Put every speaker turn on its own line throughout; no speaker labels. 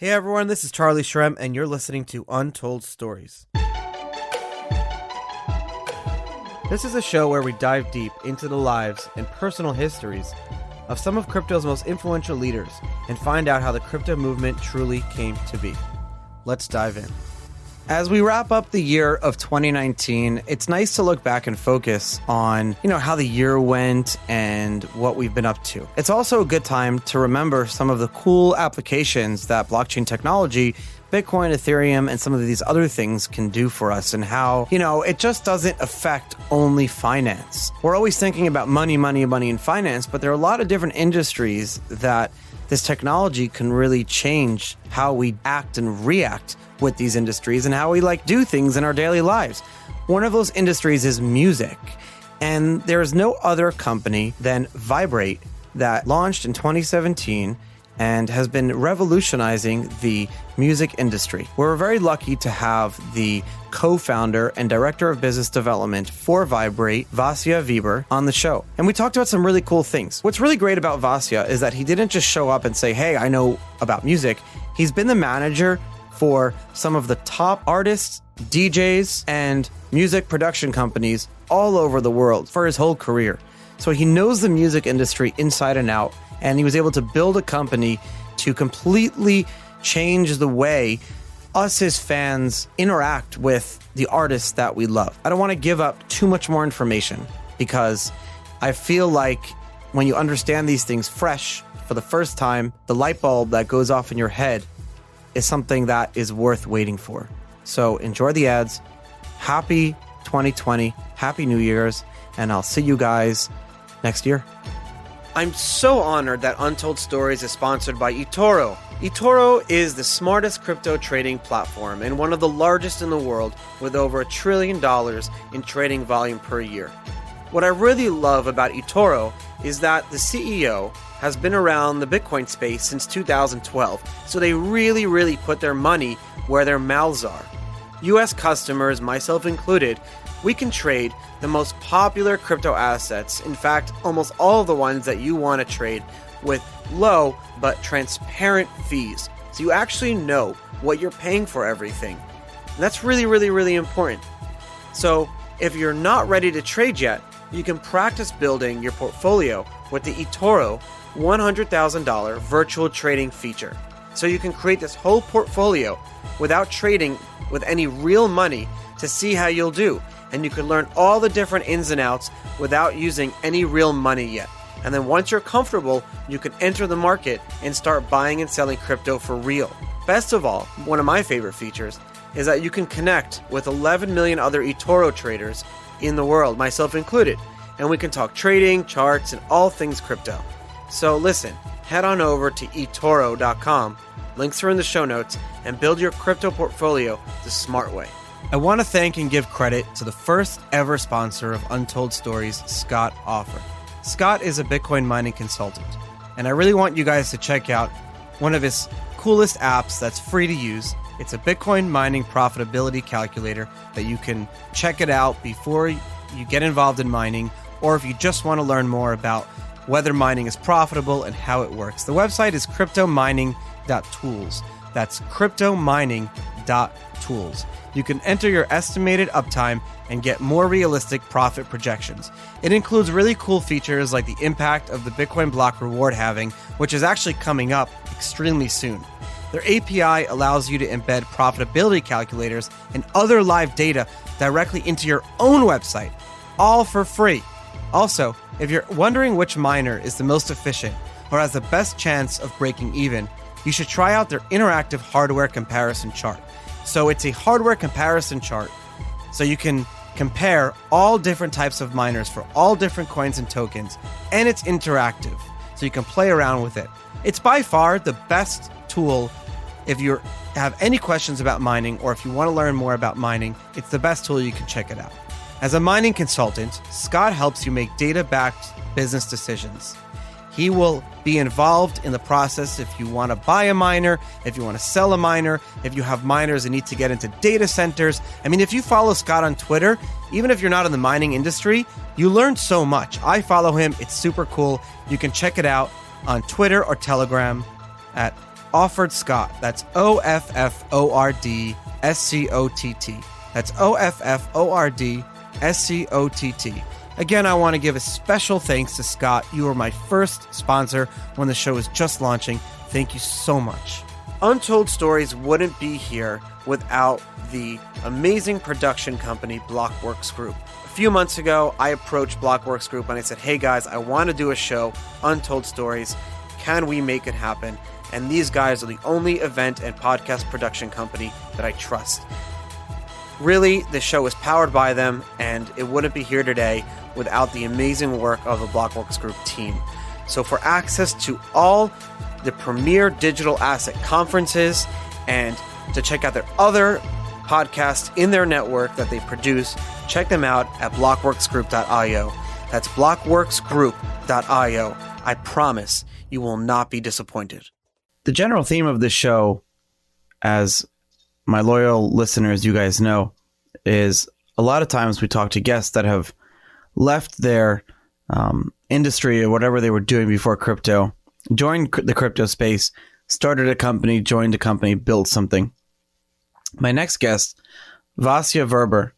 Hey everyone, this is Charlie Shrem, and you're listening to Untold Stories. This is a show where we dive deep into the lives and personal histories of some of crypto's most influential leaders and find out how the crypto movement truly came to be. Let's dive in. As we wrap up the year of 2019, it's nice to look back and focus on, how the year went and what we've been up to. It's also a good time to remember some of the cool applications that blockchain technology, Bitcoin, Ethereum, and some of these other things can do for us, and how, it just doesn't affect only finance. We're always thinking about money in finance, but there are a lot of different industries that this technology can really change how we act and react with these industries and how we do things in our daily lives. One of those industries is music. And there is no other company than Viberate that launched in 2017 and has been revolutionizing the music industry. We're very lucky to have the co-founder and director of business development for Viberate, Vasja Veber, on the show. And we talked about some really cool things. What's really great about Vasja is that he didn't just show up and say, hey, I know about music. He's been the manager for some of the top artists, DJs, and music production companies all over the world for his whole career. So he knows the music industry inside and out, and he was able to build a company to completely change the way us as fans interact with the artists that we love. I don't want to give up too much more information because I feel like when you understand these things fresh for the first time, the light bulb that goes off in your head is something that is worth waiting for. So enjoy the ads. Happy 2020. Happy New Year's. And I'll see you guys next year. I'm so honored that Untold Stories is sponsored by eToro. eToro is the smartest crypto trading platform and one of the largest in the world, with over $1 trillion in trading volume per year. What I really love about eToro is that the CEO has been around the Bitcoin space since 2012, so they really put their money where their mouths are. US customers, myself included, we can trade the most popular crypto assets, in fact, almost all of the ones that you want to trade, with low but transparent fees. So you actually know what you're paying for everything. And that's really important. So if you're not ready to trade yet, you can practice building your portfolio with the eToro $100,000 virtual trading feature. So you can create this whole portfolio without trading with any real money to see how you'll do. And you can learn all the different ins and outs without using any real money yet. And then once you're comfortable, you can enter the market and start buying and selling crypto for real. Best of all, one of my favorite features is that you can connect with 11 million other eToro traders in the world, myself included. And we can talk trading, charts, and all things crypto. So listen, head on over to eToro.com, links are in the show notes, and build your crypto portfolio the smart way. I want to thank and give credit to the first ever sponsor of Untold Stories, Scott Offer. Scott is a Bitcoin mining consultant, and I really want you guys to check out one of his coolest apps that's free to use. It's a Bitcoin mining profitability calculator that you can check it out before you get involved in mining, or if you just want to learn more about whether mining is profitable and how it works. The website is cryptomining.tools. That's cryptomining.tools. You can enter your estimated uptime and get more realistic profit projections. It includes really cool features like the impact of the Bitcoin block reward halving, which is actually coming up extremely soon. Their API allows you to embed profitability calculators and other live data directly into your own website, all for free. Also, if you're wondering which miner is the most efficient or has the best chance of breaking even, you should try out their interactive hardware comparison chart. So it's a hardware comparison chart, so you can compare all different types of miners for all different coins and tokens, and it's interactive, so you can play around with it. It's by far the best tool if you have any questions about mining, or if you want to learn more about mining. It's the best tool. You can check it out. As a mining consultant, Scott helps you make data-backed business decisions. He will be involved in the process if you want to buy a miner, if you want to sell a miner, if you have miners that need to get into data centers. I mean, if you follow Scott on Twitter, even if you're not in the mining industry, you learn so much. I follow him. It's super cool. You can check it out on Twitter or Telegram at Offord Scott. That's OFFORDSCOTT. That's OFFORDSCOTT. Again, I want to give a special thanks to Scott. You were my first sponsor when the show was just launching. Thank you so much. Untold Stories wouldn't be here without the amazing production company Blockworks Group. A few months ago, I approached Blockworks Group and I said, hey guys, I want to do a show, Untold Stories. Can we make it happen? And these guys are the only event and podcast production company that I trust. Really, the show is powered by them, and it wouldn't be here today without the amazing work of the Blockworks Group team. So for access to all the premier digital asset conferences and to check out their other podcasts in their network that they produce, check them out at blockworksgroup.io. That's blockworksgroup.io. I promise you will not be disappointed. The general theme of this show, as my loyal listeners, you guys know, is a lot of times we talk to guests that have left their industry or whatever they were doing before crypto, joined the crypto space, started a company, joined a company, built something. My next guest, Vasja Veber,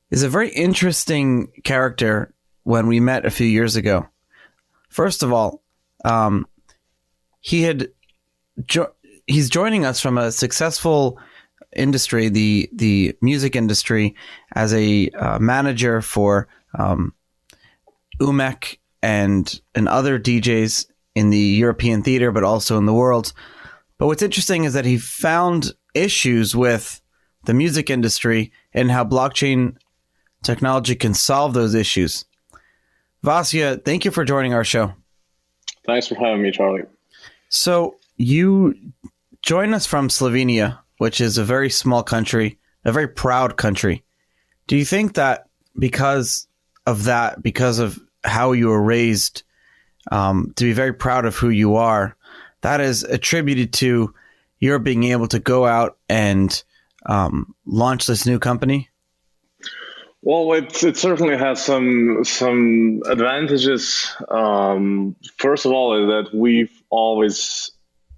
is a very interesting character when we met a few years ago. First of all, he's joining us from a successful industry, the music industry, as a manager for Umek and other DJs in the European theater, but also in the world. But what's interesting is that he found issues with the music industry and how blockchain technology can solve those issues. Vasja, thank you for joining our show.
Thanks for having me, Charlie.
So you join us from Slovenia, which is a very small country, a very proud country. Do you think that because of how you were raised, to be very proud of who you are, that is attributed to your being able to go out and launch this new company?
Well, it certainly has some advantages. First of all, is that we've always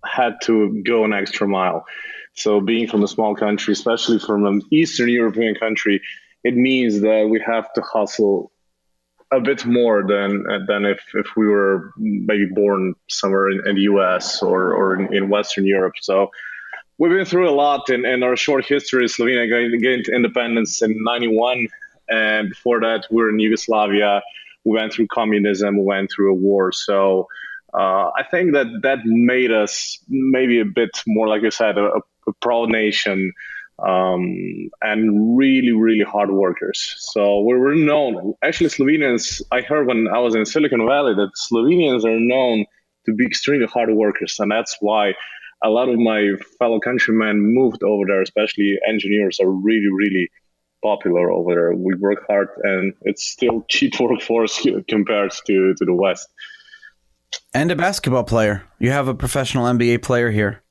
had to go an extra mile. So being from a small country, especially from an Eastern European country, it means that we have to hustle a bit more than if we were maybe born somewhere in the US or in Western Europe. So we've been through a lot in our short history. Slovenia gained independence in 91. And before that, we were in Yugoslavia. We went through communism. We went through a war. So I think that made us maybe a bit more, like I said, a proud nation, and really, really hard workers. So we're known. Actually, Slovenians, I heard when I was in Silicon Valley that Slovenians are known to be extremely hard workers. And that's why a lot of my fellow countrymen moved over there, especially engineers are really, really popular over there. We work hard and it's still cheap workforce compared to the West.
And a basketball player. You have a professional NBA player here.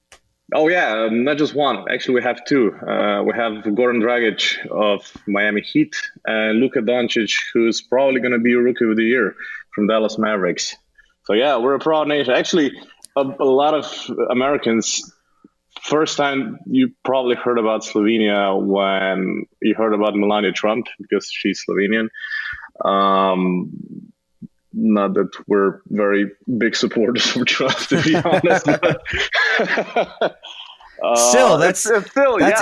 Oh, yeah, not just one. Actually, we have two. We have Goran Dragic of Miami Heat and Luka Doncic, who's probably going to be Rookie of the Year from Dallas Mavericks. So, yeah, we're a proud nation. Actually, a lot of Americans, first time you probably heard about Slovenia when you heard about Melania Trump, because she's Slovenian. Not that we're very big supporters of Trump, to be honest.
Still, that's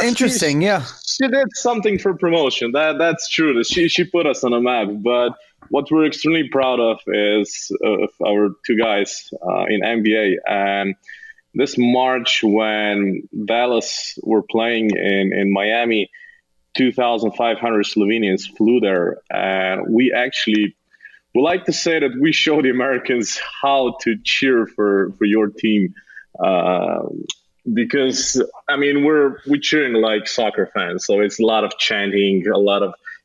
interesting.
She did something for promotion. That's true. She put us on a map. But what we're extremely proud of is of our two guys in NBA. And this March, when Dallas were playing in Miami, 2,500 Slovenians flew there, and we like to say that we show the Americans how to cheer for your team, because I mean we're cheering like soccer fans, so it's a lot of chanting,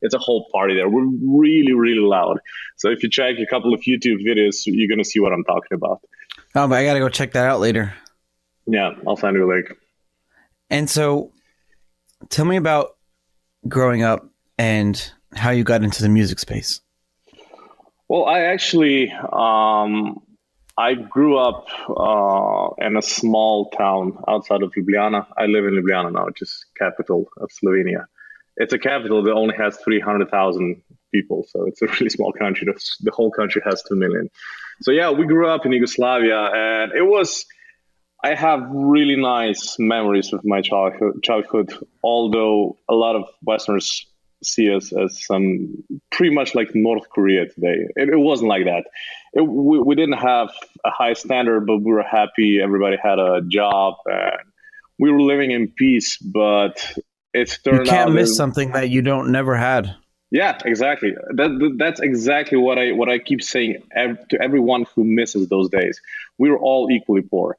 it's a whole party there. We're really, really loud. So if you check a couple of YouTube videos, you're gonna see what I'm talking about.
Oh, but I gotta go check that out later.
Yeah, I'll send you a link. And
so, tell me about growing up and how you got into the music space.
Well, I actually, I I grew up in a small town outside of Ljubljana. I live in Ljubljana now, which is capital of Slovenia. It's a capital that only has 300,000 people, so it's a really small country. The whole country has 2 million. So yeah, we grew up in Yugoslavia, and I have really nice memories of my childhood, although a lot of Westerners see us as some pretty much like North Korea today. It wasn't like that. We didn't have a high standard, but we were happy. Everybody had a job, and we were living in peace. But it's
You
turned
can't
out
miss
that,
something that you don't never had.
yeah, exactly. That's exactly what I keep saying to everyone who misses those days. We were all equally poor.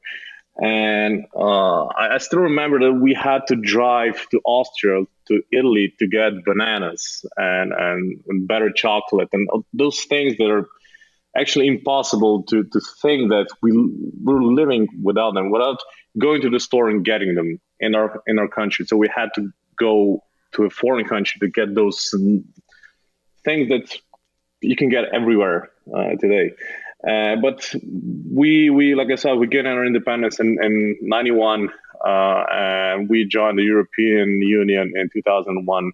And I still remember that we had to drive to Austria, to Italy, to get bananas and better chocolate and those things that are actually impossible to think that we're living without them, without going to the store and getting them in our country. So we had to go to a foreign country to get those things that you can get everywhere today. But we like I said, we gained our independence in 91, and we joined the European Union in 2001,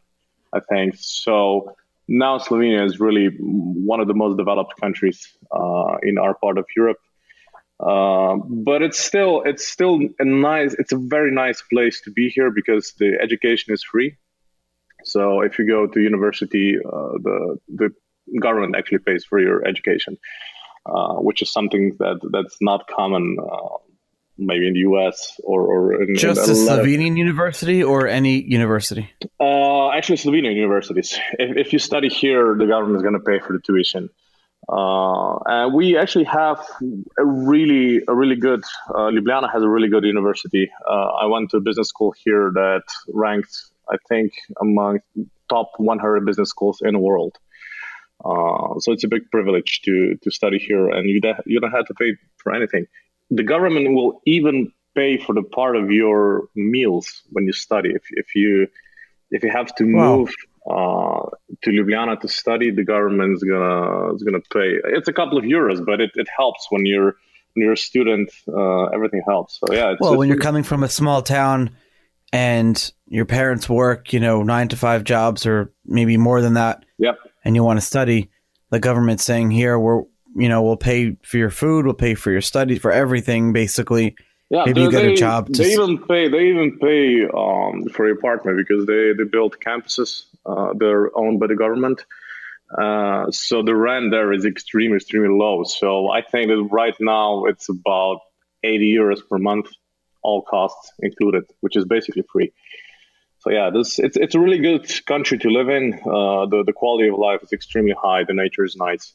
I think. So now Slovenia is really one of the most developed countries in our part of Europe. But it's a very nice place to be here because the education is free. So if you go to university, the government actually pays for your education. Which is something that's not common, maybe in the US or in
Just a Slovenian university or any university?
Actually, Slovenian universities. If you study here, the government is going to pay for the tuition. And we actually have a really good. Ljubljana has a really good university. I went to a business school here that ranked, I think, among top 100 business schools in the world. So it's a big privilege to study here, and you don't have to pay for anything. The government will even pay for the part of your meals when you study. If you have to move to Ljubljana to study, the government is gonna pay. It's a couple of euros, but it helps when you're a student. Everything helps. So yeah.
When you're coming from a small town and your parents work, 9-to-5 jobs or maybe more than that.
Yep.
And you want to study, the government's saying here, we'll pay for your food, we'll pay for your studies, for everything, basically.
Yeah,
maybe you get a job.
They even pay for your apartment because they build campuses. They're owned by the government. So the rent there is extremely low. So I think that right now it's about 80 euros per month, all costs included, which is basically free. So yeah, it's a really good country to live in. The quality of life is extremely high. The nature is nice.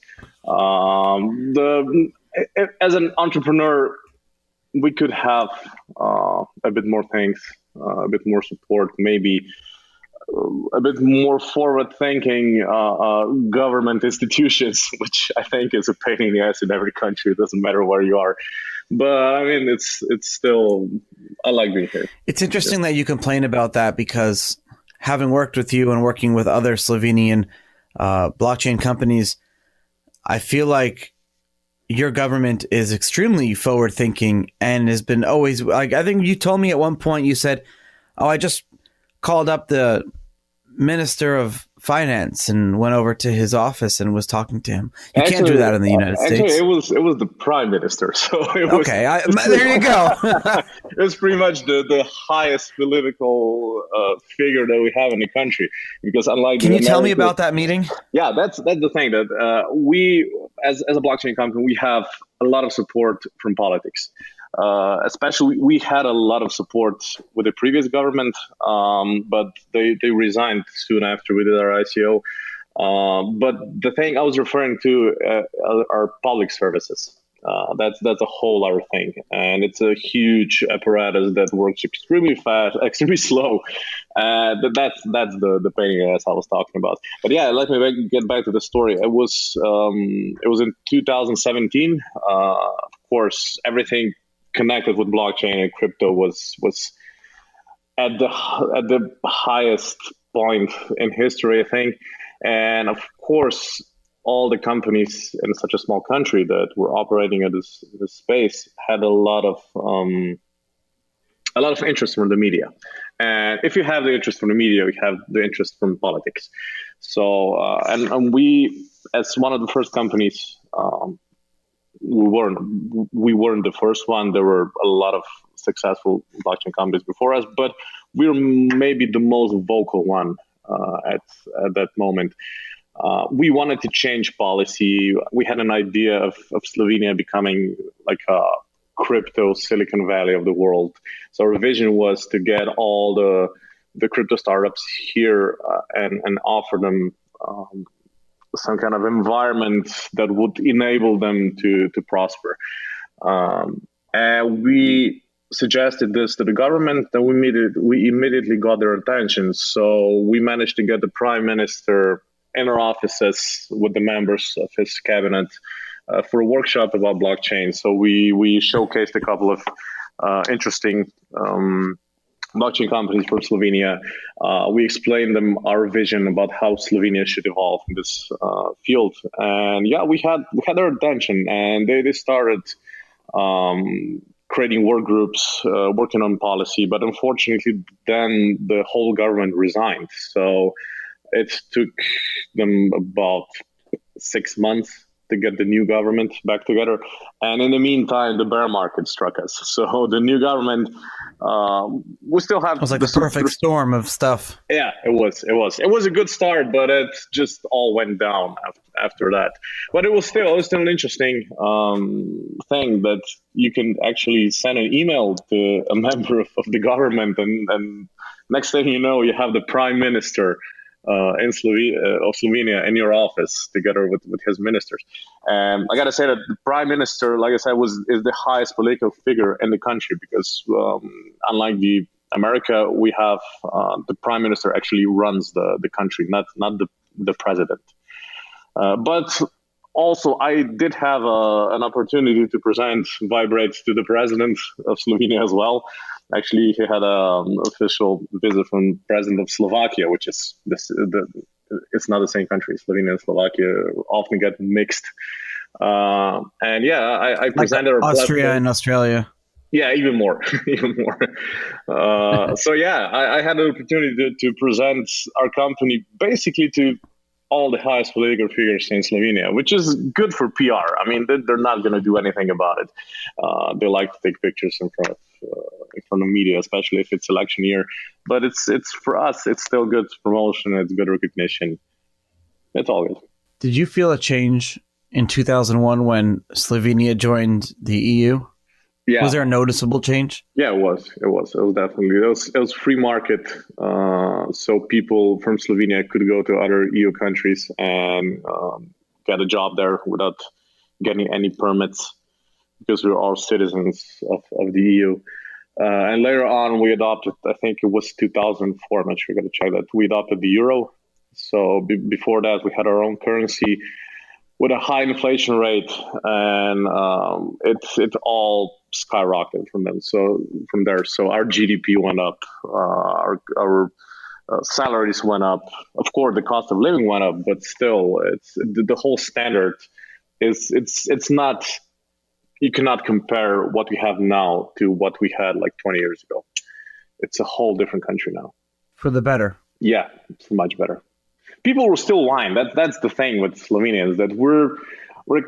As an entrepreneur, we could have a bit more things, a bit more support, maybe a bit more forward-thinking government institutions, which I think is a pain in the ass in every country. It doesn't matter where you are. But I mean, it's still, I like being here.
It's interesting that you complain about that because having worked with you and working with other Slovenian blockchain companies, I feel like your government is extremely forward thinking and has been always like, I think you told me at one point, you said, "Oh, I just called up the Minister of Finance and went over to his office and was talking to him." You can't do that in the United States.
Actually, it was the Prime Minister. So it was,
there you go.
It was pretty much the highest political figure that we have in the country. Because unlike,
can you tell me about that meeting?
Yeah, that's the thing that we, as a blockchain company, we have a lot of support from politics. Especially, we had a lot of support with the previous government, but they resigned soon after we did our ICO. But the thing I was referring to are public services. That's a whole other thing, and it's a huge apparatus that works extremely fast, extremely slow. That's the pain in the ass I was talking about. But yeah, let me get back to the story. It was in 2017. Of course, everything connected with blockchain and crypto was at the highest point in history, I think. And of course, all the companies in such a small country that were operating at this space had a lot of interest from the media. And if you have the interest from the media, you have the interest from politics. So, and we, as one of the first companies, we weren't the first one. There were a lot of successful blockchain companies before us, but we were maybe the most vocal one at that moment. We wanted to change policy. We had an idea of Slovenia becoming like a crypto Silicon Valley of the world. So our vision was to get all the crypto startups here and offer them some kind of environment that would enable them to prosper. And we suggested this to the government, and we immediately got their attention. So we managed to get the prime minister in our offices with the members of his cabinet for a workshop about blockchain. So we showcased a couple of interesting blockchain companies from Slovenia. We explained them our vision about how Slovenia should evolve in this field. And yeah, we had their attention, and they started creating work groups, working on policy. But unfortunately, then the whole government resigned. So it took them about 6 months to get the new government back together. And in the meantime, the bear market struck us. So the new government, we still have...
It was like the perfect storm of stuff.
Yeah, it was. It was a good start, but it just all went down after that. But it was still an interesting thing that you can actually send an email to a member of the government, and next thing you know, you have the prime minister of Slovenia in your office together with his ministers. And I got to say that the prime minister, like I said, is the highest political figure in the country, because unlike America, we have the prime minister actually runs the country, not the president. But also, I did have an opportunity to present Viberate to the president of Slovenia as well. Actually, he had an official visit from president of Slovakia, which is it's not the same country. Slovenia and Slovakia often get mixed. And yeah, I presented
like Austria and Australia.
Yeah, even more, even more. So yeah, I had the opportunity to present our company basically to all the highest political figures in Slovenia, which is good for PR. I mean, they're not going to do anything about it. They like to take pictures in front of media, especially if it's election year. But it's for us, it's still good promotion. It's good recognition. It's all good.
Did you feel a change in 2001 when Slovenia joined the EU?
Yeah.
Was there a noticeable change?
Yeah, it was. It was definitely. It was free market. So people from Slovenia could go to other EU countries and get a job there without getting any permits, because we were all citizens of the EU. And later on, we adopted, I think it was 2004, I'm not sure, I got to check that. We adopted the euro. So before that, we had our own currency with a high inflation rate, and it all skyrocketed from there. So our GDP went up, our salaries went up. Of course, the cost of living went up, but still, it's the whole standard is it's not. You cannot compare what we have now to what we had like 20 years ago. It's a whole different country now.
For the better. Yeah,
it's much better. People were still lying. That's the thing with Slovenians, that we're a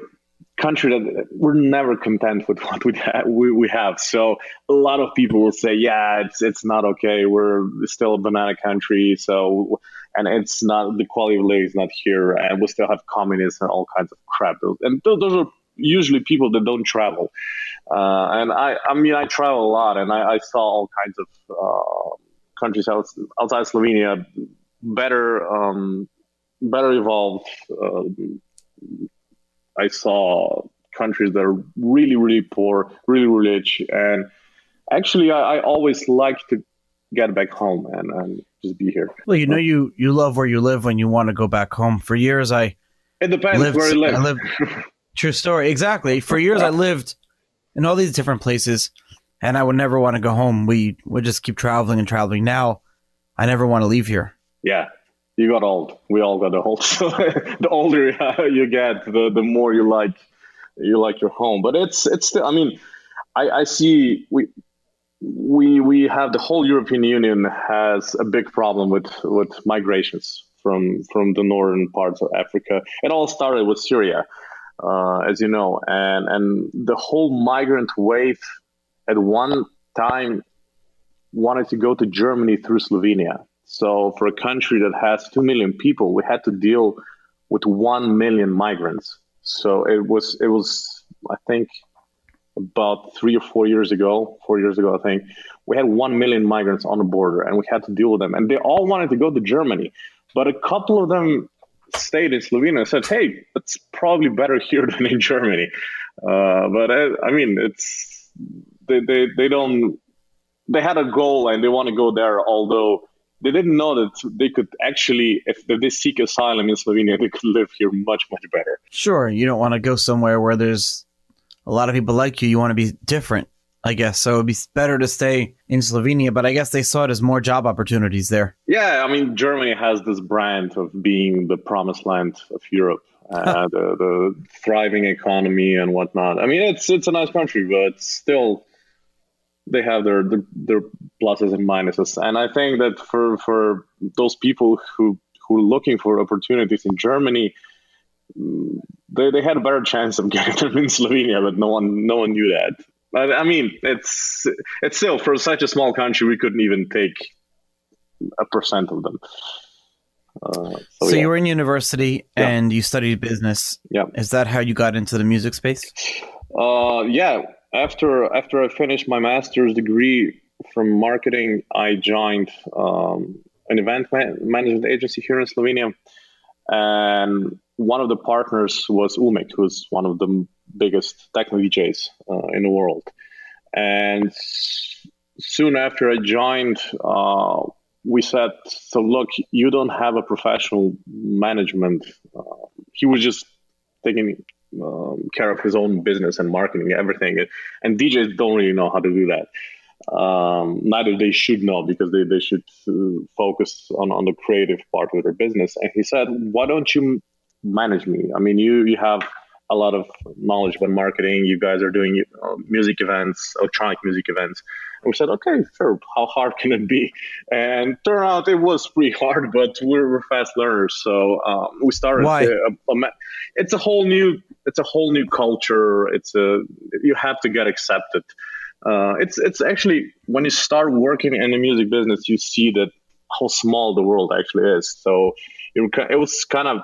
country that we're never content with what we have. So a lot of people will say, yeah, it's not okay. We're still a banana country. So, and it's not, the quality of living is not here, and we still have communism and all kinds of crap. And those are usually people that don't travel. And I mean, I travel a lot, and I saw all kinds of countries outside Slovenia, better evolved. I saw countries that are really, really poor, really, really rich. And actually, I always like to get back home and just be here.
Well, you love where you live when you want to go back home. For years, it
depends where you live.
True story. Exactly. For years, I lived in all these different places, and I would never want to go home. We would just keep traveling and traveling. Now, I never want to leave here.
Yeah. You got old. We all got old. So the older you get, the more you like your home. But it's still. I mean, I see we have the whole European Union has a big problem with migrations from the northern parts of Africa. It all started with Syria, as you know, and the whole migrant wave at one time wanted to go to Germany through Slovenia. So for a country that has 2 million people, we had to deal with 1 million migrants. So it was I think about 4 years ago, I think, we had 1 million migrants on the border and we had to deal with them. And they all wanted to go to Germany. But a couple of them stayed in Slovenia and said, hey, it's probably better here than in Germany. But I mean, they don't, they had a goal and they want to go there, although they didn't know that they could actually, if they seek asylum in Slovenia, they could live here much, much better.
Sure, you don't want to go somewhere where there's a lot of people like you. You want to be different, I guess. So it'd be better to stay in Slovenia, but I guess they saw it as more job opportunities there.
Yeah, I mean, Germany has this brand of being the promised land of Europe, the thriving economy and whatnot. I mean, it's a nice country, but still, they have their pluses and minuses. And I think that for those people who are looking for opportunities in Germany, they had a better chance of getting them in Slovenia, but no one knew that. I mean, it's still, for such a small country, we couldn't even take 1% of them.
So yeah. You were in university and you studied business.
Yeah.
Is that how you got into the music space?
Yeah. After I finished my master's degree from marketing, I joined an event management agency here in Slovenia. And one of the partners was Umek, who's one of the biggest techno DJs in the world. And soon after I joined, we said, so look, you don't have a professional management. He was just taking care of his own business and marketing, everything. And DJs don't really know how to do that. Neither they should know, because they should focus on the creative part of their business. And he said, why don't you manage me? I mean, you have a lot of knowledge about marketing. You guys are doing music events, electronic music events. And we said, okay, sure. How hard can it be? And turned out it was pretty hard, but we're fast learners. So we started.
Why?
It's a whole new culture. You have to get accepted. It's actually, when you start working in the music business, you see that how small the world actually is. So it was kind of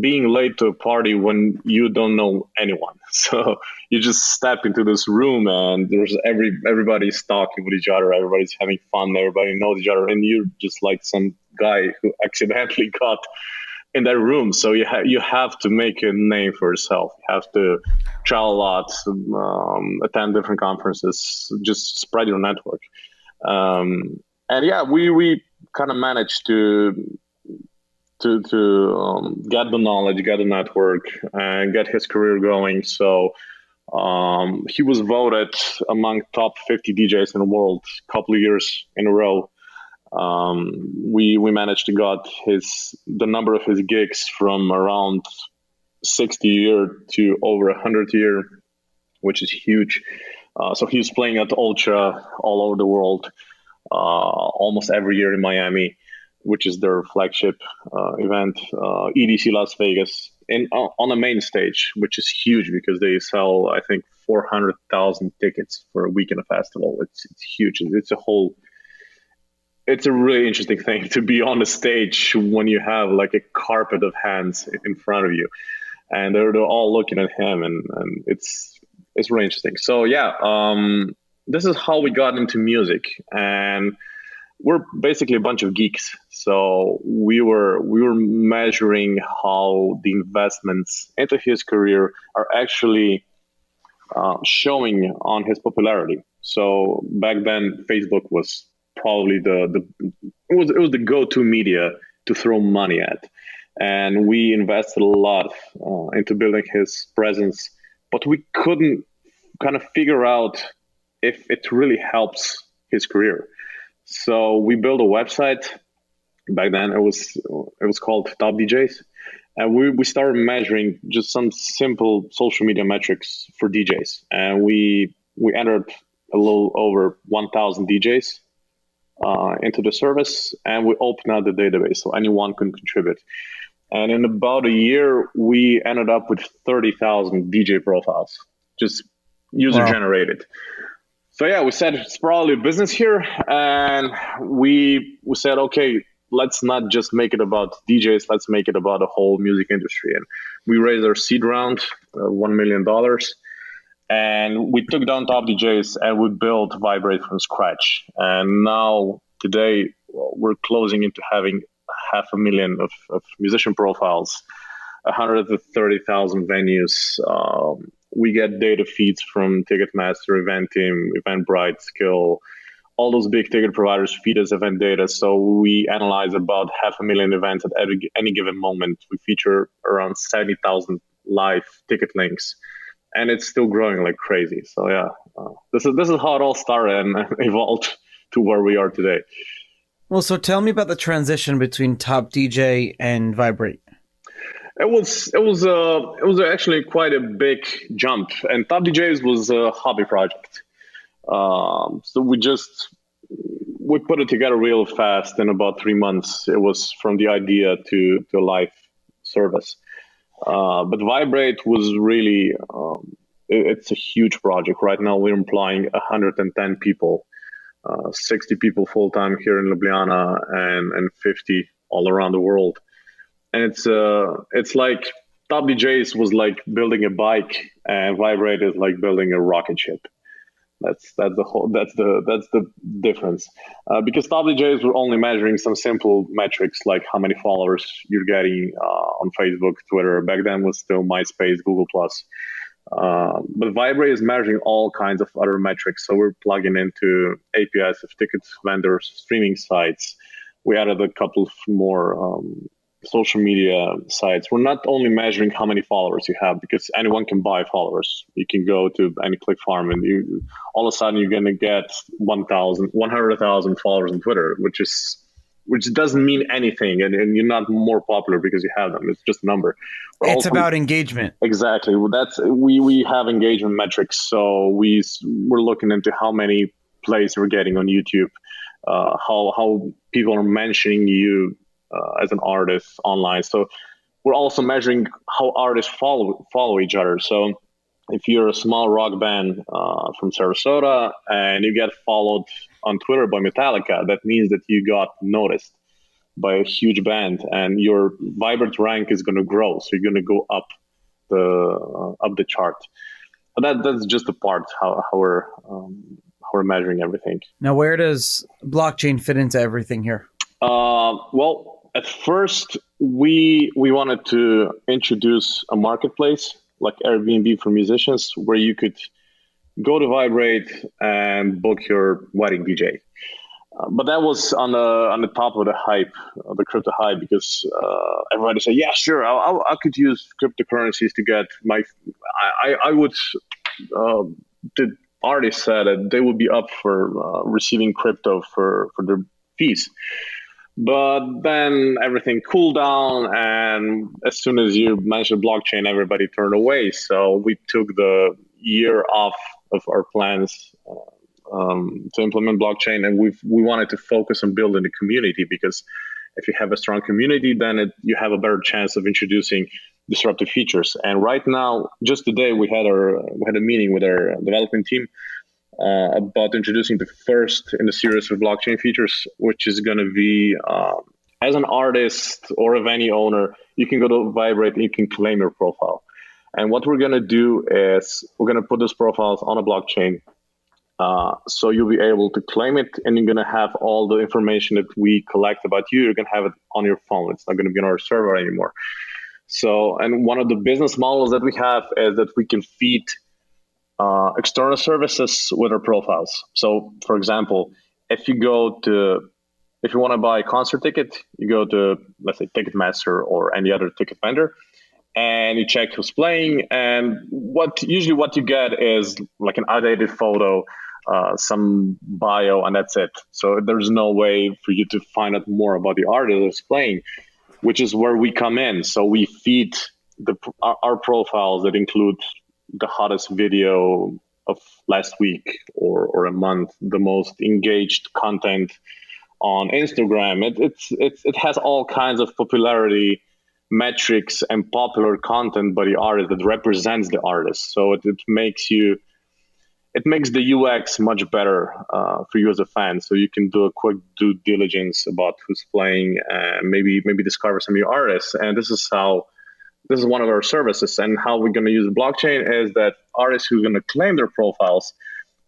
being late to a party when you don't know anyone. So you just step into this room and there's everybody's talking with each other, everybody's having fun, everybody knows each other, and you're just like some guy who accidentally got in that room. So you have to make a name for yourself. You have to travel a lot, attend different conferences, just spread your network. And yeah, we kind of managed to get the knowledge, get the network, and get his career going. So he was voted among top 50 DJs in the world a couple of years in a row. We managed to got the number of his gigs from around 60 a year to over 100 a year, which is huge. So he was playing at Ultra all over the world, almost every year in Miami, which is their flagship event, EDC Las Vegas, on a main stage, which is huge because they sell, I think, 400,000 tickets for a weekend of festival. It's huge. It's a really interesting thing to be on the stage when you have like a carpet of hands in front of you, and they're all looking at him, and it's really interesting. So yeah, this is how we got into music, and we're basically a bunch of geeks. So we were measuring how the investments into his career are actually showing on his popularity. So back then, Facebook was probably it was the go-to media to throw money at, and we invested a lot into building his presence, but we couldn't kind of figure out if it really helps his career. So we built a website Back then, it was called Top DJs, and we started measuring just some simple social media metrics for DJs, and we entered a little over 1,000 DJs into the service, and we opened out the database so anyone can contribute. And in about a year, we ended up with 30,000 DJ profiles, just user generated. So yeah, we said it's probably a business here, and we said, okay, let's not just make it about DJs, let's make it about the whole music industry. And we raised our seed round, $1 million, and we took down Top DJs and we built Viberate from scratch. And now today we're closing into having 500,000 of musician profiles, 130,000 venues. We get data feeds from Ticketmaster, Eventim, Eventbrite, Skill. All those big ticket providers feed us event data. So we analyze about 500,000 events at any given moment. We feature around 70,000 live ticket links, and it's still growing like crazy. So yeah, this is how it all started and evolved to where we are today.
Well, so tell me about the transition between Top DJ and Viberate.
It was actually quite a big jump, and Top DJs was a hobby project. So we put it together real fast in about 3 months. It was from the idea to live service. But Viberate was really it's a huge project. Right now we're employing 110 people. 60 people full-time here in Ljubljana and 50 all around the world. And it's like Top DJs was like building a bike, and Viberate is like building a rocket ship. That's the difference. Because Top DJs were only measuring some simple metrics like how many followers you're getting on Facebook, Twitter. Back then was still MySpace, Google+. But Viberate is measuring all kinds of other metrics. So we're plugging into APIs of ticket vendors, streaming sites. We added a couple of more social media sites. We're not only measuring how many followers you have, because anyone can buy followers. You can go to any click farm and you all of a sudden you're going to get 100,000 followers on Twitter, which doesn't mean anything, and you're not more popular because you have them. It's just a number.
It's about engagement.
Exactly. We have engagement metrics. So we're looking into how many plays we're getting on YouTube, how people are mentioning you as an artist online. So we're also measuring how artists follow each other. So if you're a small rock band from Sarasota and you get followed on Twitter by Metallica, that means that you got noticed by a huge band, and your Viberate rank is going to grow. So you're going to go up the chart. But that's just the part how we're measuring everything.
Now, where does blockchain fit into everything here?
Well, at first we wanted to introduce a marketplace like Airbnb for musicians, where you could go to Viberate and book your wedding DJ. But that was on the top of the hype, the crypto hype, because everybody said, yeah, sure, I could use cryptocurrencies to get my. I would. The artists said that they would be up for receiving crypto for their fees. But then everything cooled down, and as soon as you mentioned blockchain, everybody turned away. So we took the year off of our plans to implement blockchain, and we wanted to focus on building the community, because if you have a strong community, then you have a better chance of introducing disruptive features. And right now, just today, we had a meeting with our development team about introducing the first in the series of blockchain features, which is going to be as an artist or a venue owner, you can go to Viberate and you can claim your profile. And what we're going to do is we're going to put those profiles on a blockchain. So you'll be able to claim it, and you're going to have all the information that we collect about you. You're going to have it on your phone. It's not going to be on our server anymore. So, and one of the business models that we have is that we can feed external services with our profiles. So, for example, if you want to buy a concert ticket, you go to, let's say, Ticketmaster or any other ticket vendor, and you check who's playing. And what you get is like an outdated photo, some bio, and that's it. So there's no way for you to find out more about the artist that's playing, which is where we come in. So we feed our profiles that include the hottest video of last week or a month, the most engaged content on Instagram. It has all kinds of popularity metrics and popular content by the artist that represents the artist. So it makes the UX much better for you as a fan. So you can do a quick due diligence about who's playing and maybe discover some new artists. And this is one of our services. And how we're going to use blockchain is that artists who are going to claim their profiles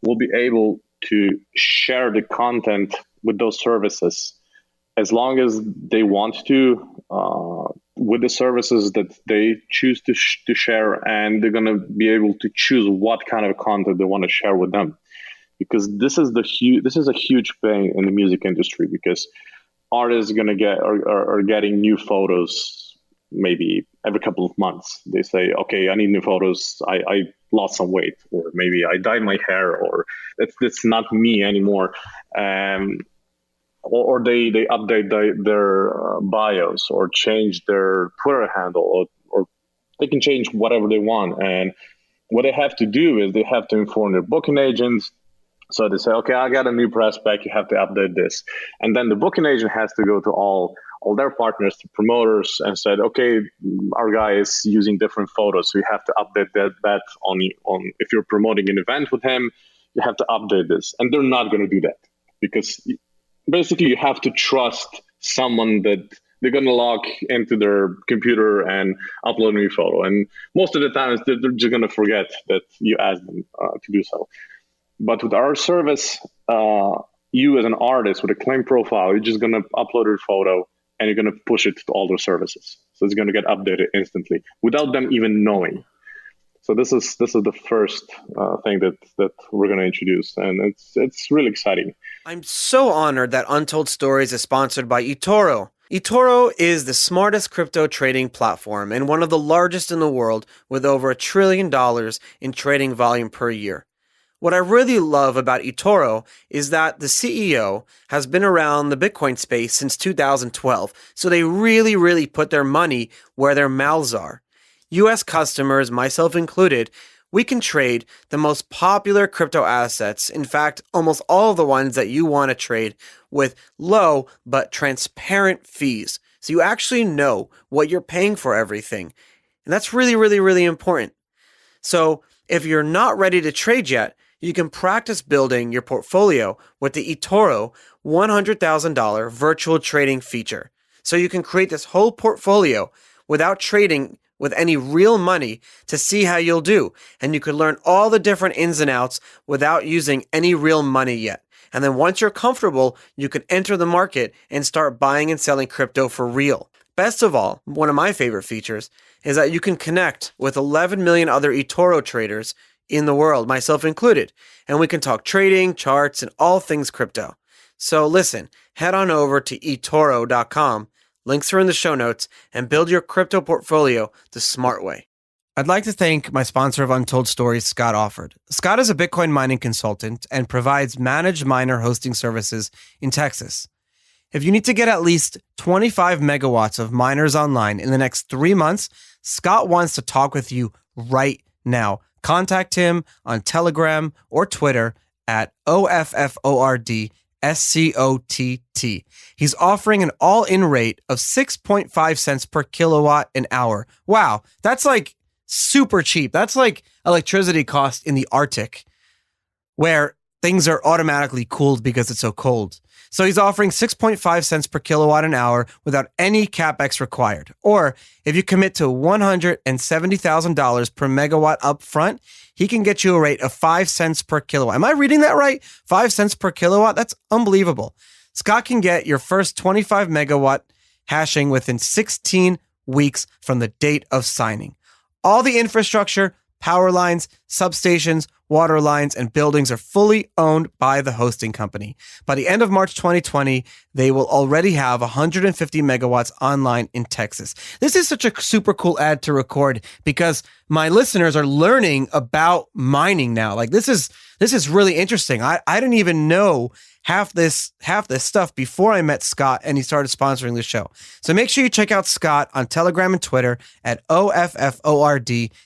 will be able to share the content with those services as long as they want to, with the services that they choose to share, and they're going to be able to choose what kind of content they want to share with them. Because this is a huge thing in the music industry, because artists are getting new photos maybe every couple of months. They say, okay, I need new photos. I lost some weight, or maybe I dyed my hair, or it's not me anymore. Or they update their bios, or change their Twitter handle, or they can change whatever they want. And what they have to do is they have to inform their booking agents. So they say, okay, I got a new prospect, you have to update this. And then the booking agent has to go to all their partners, to promoters, and said, okay, our guy is using different photos, so you have to update that on if you're promoting an event with him, you have to update this. And they're not going to do that, because basically you have to trust someone that they're going to log into their computer and upload a new photo. And most of the time they're just going to forget that you asked them to do so. But with our service, you as an artist with a claim profile, you're just going to upload your photo and you're going to push it to all their services. So it's going to get updated instantly without them even knowing. So this is the first thing that we're going to introduce, and it's really exciting.
I'm so honored that Untold Stories is sponsored by eToro. eToro is the smartest crypto trading platform and one of the largest in the world, with over $1 trillion in trading volume per year. What I really love about eToro is that the CEO has been around the Bitcoin space since 2012, so they really, really put their money where their mouths are. US customers, myself included, we can trade the most popular crypto assets, in fact, almost all of the ones that you want to trade, with low but transparent fees. So you actually know what you're paying for everything. And that's really, really, really important. So if you're not ready to trade yet, you can practice building your portfolio with the eToro $100,000 virtual trading feature. So you can create this whole portfolio without trading with any real money to see how you'll do. And you could learn all the different ins and outs without using any real money yet. And then once you're comfortable, you can enter the market and start buying and selling crypto for real. Best of all, one of my favorite features is that you can connect with 11 million other eToro traders in the world, myself included. And we can talk trading, charts, and all things crypto. So listen, head on over to eToro.com. Links are in the show notes, and build your crypto portfolio the smart way. I'd like to thank my sponsor of Untold Stories, Scott Offord. Scott is a Bitcoin mining consultant and provides managed miner hosting services in Texas. If you need to get at least 25 megawatts of miners online in the next 3 months, Scott wants to talk with you right now. Contact him on Telegram or Twitter at OFFORD SCOTT. He's offering an all-in rate of 6.5 cents per kilowatt an hour. Wow, that's like super cheap. That's like electricity cost in the Arctic, where things are automatically cooled because it's so cold. So he's offering 6.5 cents per kilowatt an hour without any capex required. Or if you commit to $170,000 per megawatt up front, he can get you a rate of 5 cents per kilowatt. Am I reading that right? 5 cents per kilowatt? That's unbelievable. Scott can get your first 25 megawatt hashing within 16 weeks from the date of signing. All the infrastructure, power lines, substations, water lines, and buildings are fully owned by the hosting company. By the end of March 2020, they will already have 150 megawatts online in Texas. This is such a super cool ad to record because my listeners are learning about mining now. Like this is This is really interesting. I didn't even know half this stuff before I met Scott and he started sponsoring the show. So make sure you check out Scott on Telegram and Twitter at OFFORDSCOTT.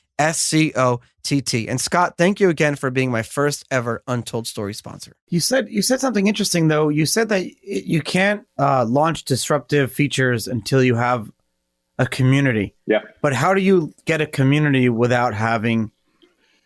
And Scott, thank you again for being my first ever Untold Story sponsor. You said something interesting though. You said that you can't launch disruptive features until you have a community.
Yeah.
But how do you get a community without having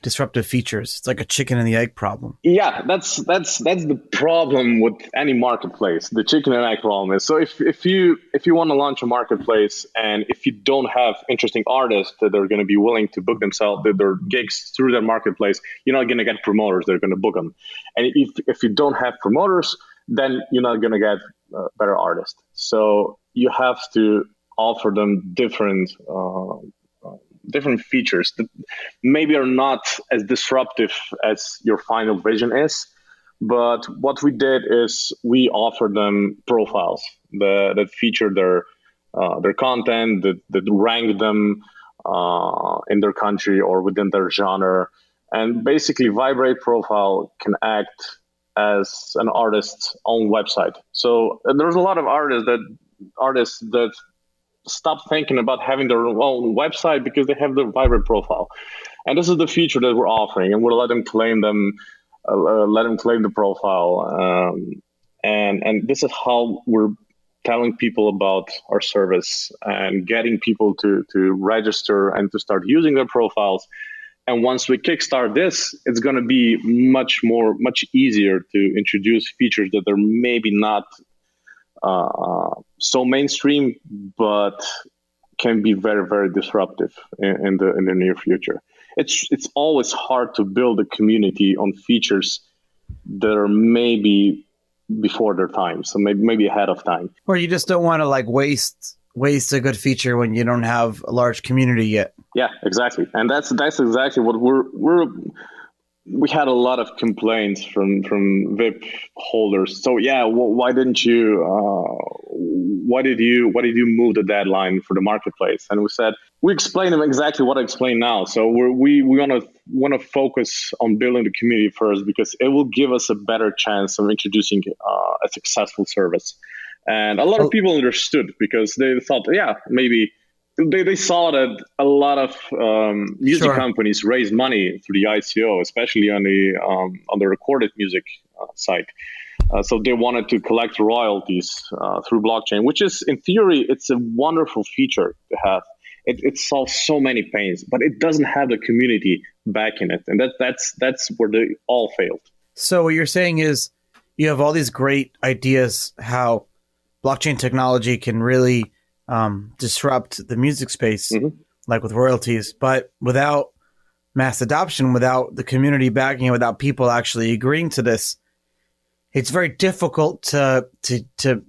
disruptive features? It's like a chicken and the egg problem.
Yeah, that's the problem with any marketplace. The chicken and egg problem is, so if you want to launch a marketplace and if you don't have interesting artists that are going to be willing to book themselves their gigs through their marketplace, you're not going to get promoters that are going to book them. And if you don't have promoters, then you're not going to get better artists. So you have to offer them different features that maybe are not as disruptive as your final vision is. But what we did is we offered them profiles that feature their content, that rank them in their country or within their genre. And basically, Viberate profile can act as an artist's own website. So there's a lot of artists that stop thinking about having their own website because they have the Viberate profile. And this is the feature that we're offering, and we'll let them claim the profile. And this is how we're telling people about our service and getting people to register and to start using their profiles. And once we kickstart this, it's going to be much easier to introduce features that are maybe not so mainstream, but can be very, very disruptive in the near future. It's always hard to build a community on features that are maybe before their time, so maybe ahead of time.
Or you just don't want to like waste a good feature when you don't have a large community yet.
Yeah, exactly, and that's exactly what we had a lot of complaints from VIP holders. So yeah, why did you move the deadline for the marketplace? And we explained them exactly what I explained now. So we want to focus on building the community first because it will give us a better chance of introducing a successful service. And a lot of people understood because they thought, yeah, maybe. They saw that a lot of music companies raise money through the ICO, especially on the recorded music side. So they wanted to collect royalties through blockchain, which is, in theory, it's a wonderful feature to have. It solves so many pains, but it doesn't have the community backing it, and that's where they all failed.
So what you're saying is you have all these great ideas how blockchain technology can really disrupt the music space, like with royalties, but without mass adoption, without the community backing it, without people actually agreeing to this, it's very difficult to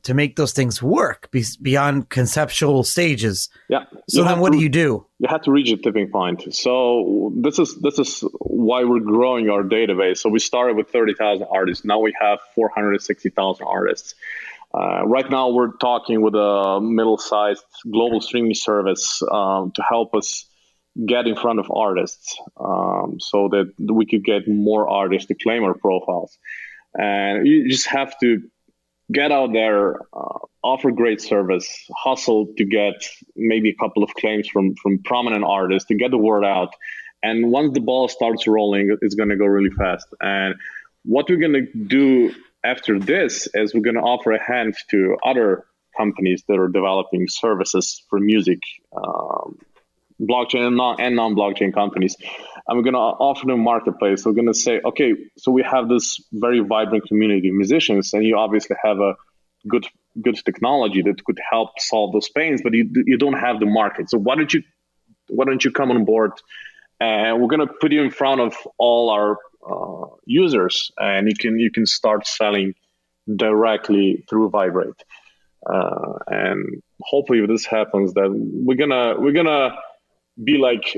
make those things work beyond conceptual stages.
Yeah.
So then what do you do?
You have to reach a tipping point. So this is why we're growing our database. So we started with 30,000 artists. Now we have 460,000 artists. Right now, we're talking with a middle-sized global streaming service to help us get in front of artists so that we could get more artists to claim our profiles. And you just have to get out there, offer great service, hustle to get maybe a couple of claims from prominent artists to get the word out. And once the ball starts rolling, it's going to go really fast. And what we're going to do after this is we're going to offer a hand to other companies that are developing services for music, blockchain and non-blockchain companies. And we're going to offer them a marketplace. So we're going to say, okay, so we have this very vibrant community of musicians, and you obviously have a good technology that could help solve those pains, but you don't have the market. So why don't you come on board? And we're going to put you in front of all our users, and you can start selling directly through Viberate. And hopefully, if this happens, then we're gonna be like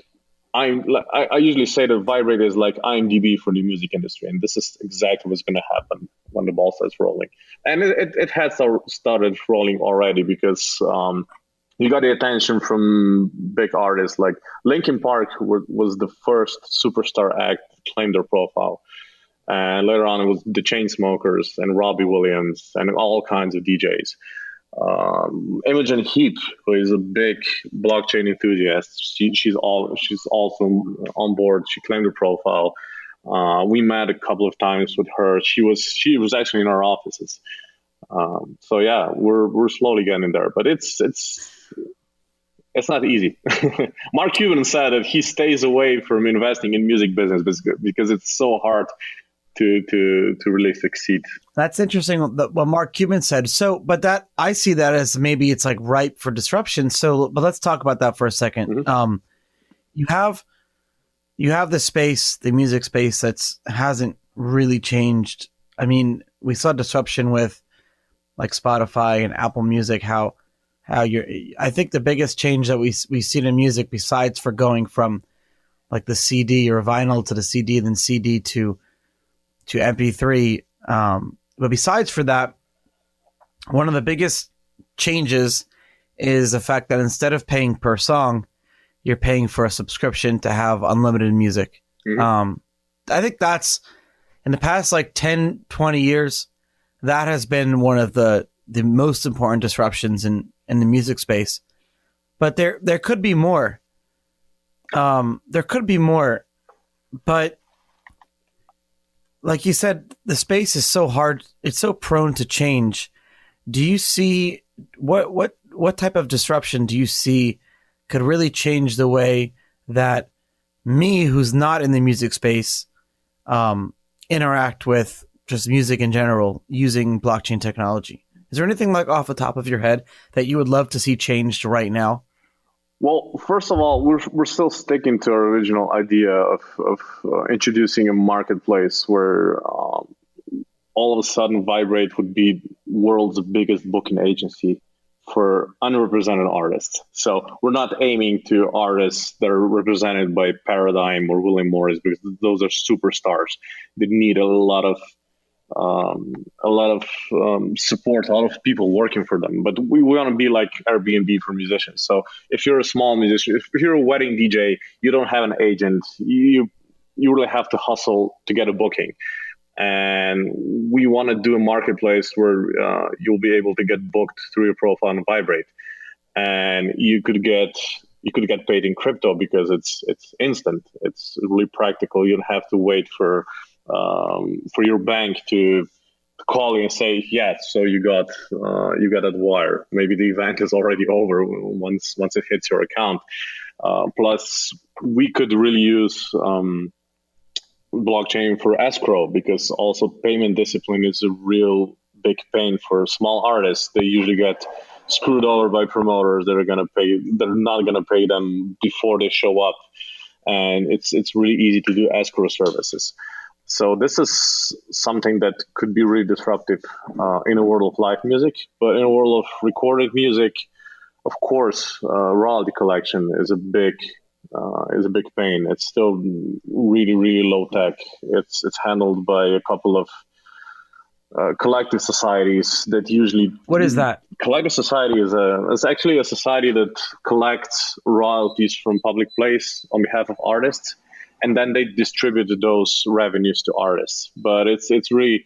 I usually say that Viberate is like IMDb for the music industry, and this is exactly what's going to happen when the ball starts rolling. And it has started rolling already because you got the attention from big artists like Linkin Park was the first superstar act to claim their profile. And later on, it was the Chainsmokers and Robbie Williams and all kinds of DJs. Imogen Heap, who is a big blockchain enthusiast, she's also on board. She claimed her profile. We met a couple of times with her. She was actually in our offices. So yeah, we're slowly getting there, but it's not easy. Mark Cuban said that he stays away from investing in music business because it's so hard to really succeed.
That's interesting what Mark Cuban said. So, but that I see that as maybe it's like ripe for disruption. So, but let's talk about that for a second. Mm-hmm. You have the space, the music space hasn't really changed. I mean, we saw disruption with like Spotify and Apple Music. I think the biggest change that we've seen in music, besides for going from like the CD or vinyl to the CD, then CD to MP3. But besides for that, one of the biggest changes is the fact that instead of paying per song, you're paying for a subscription to have unlimited music. Mm-hmm. I think that's in the past like 10, 20 years, that has been one of the most important disruptions in the music space. But there could be more. There could be more, but like you said, the space is so hard. It's so prone to change. Do you see what type of disruption do you see could really change the way that me, who's not in the music space, interact with just music in general using blockchain technology? Is there anything like off the top of your head that you would love to see changed right now?
Well, first of all, we're still sticking to our original idea of introducing a marketplace where all of a sudden Viberate would be world's biggest booking agency for unrepresented artists. So we're not aiming to artists that are represented by Paradigm or William Morris, because those are superstars that need a lot of support, a lot of people working for them. But we want to be like Airbnb for musicians. So if you're a small musician, if you're a wedding DJ, you don't have an agent, you really have to hustle to get a booking. And we want to do a marketplace where you'll be able to get booked through your profile on Viberate, and you could get paid in crypto because it's instant. It's really practical. You don't have to wait for your bank to call you and say yes. So you got that wire. Maybe the event is already over once it hits your account. Plus, we could really use blockchain for escrow, because also payment discipline is a real big pain for small artists. They usually get screwed over by promoters that are not going to pay them before they show up, and it's really easy to do escrow services. So this is something that could be really disruptive in a world of live music. But in a world of recorded music, of course, royalty collection is a big pain. It's still really, really low tech. It's handled by a couple of collective societies that usually.
What is that?
Collective society is actually a society that collects royalties from public plays on behalf of artists, and then they distribute those revenues to artists. But it's really,